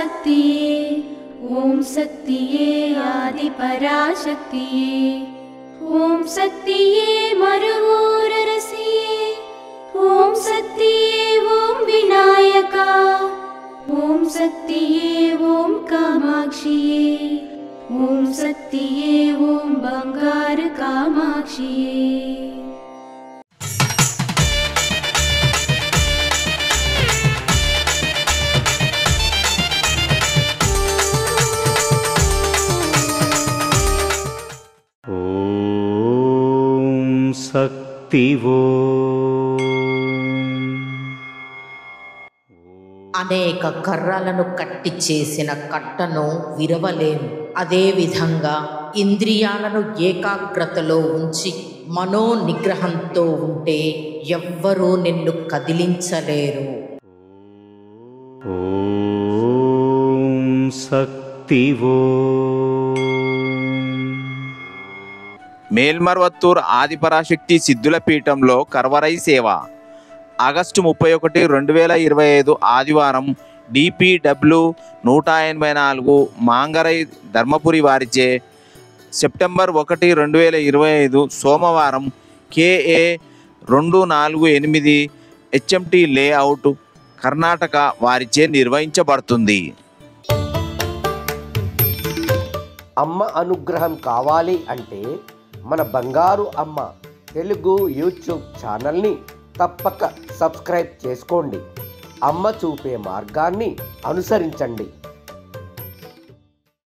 पराशक्तिये ॐ शक्तिये आदिपराशक्तिये ॐ शक्तिये मरुवोररसिये ॐ शक्तिये ॐ विनायका ॐ शक्तिये ॐ कामाक्षिये ॐ शक्तिये ॐ बंगार कामाक्षिये। శక్తివో అనేక కర్రలను కట్టి చేసిన కట్టను విరవలేం. అదేవిధంగా ఇంద్రియాలను ఏకాగ్రతలో ఉంచి మనో నిగ్రహంతో ఉంటే ఎవ్వరూ నిన్ను కదిలించలేరు. ఓం శక్తివో. మేల్మర్వత్తూర్ ఆదిపరాశక్తి సిద్ధుల పీఠంలో కర్వరై సేవ ఆగస్టు 31, 2025 ఆదివారం DPW 184 మాంగరై ధర్మపురి వారిచే సెప్టెంబర్ 1, 2025 సోమవారం KA 248 HMT లేఅవుట్ కర్ణాటక వారిచే నిర్వహించబడుతుంది. అమ్మ అనుగ్రహం కావాలి అంటే మన బంగారు అమ్మ తెలుగు యూట్యూబ్ ఛానల్ని తప్పక సబ్స్క్రైబ్ చేసుకోండి. అమ్మ చూపే మార్గాన్ని అనుసరించండి.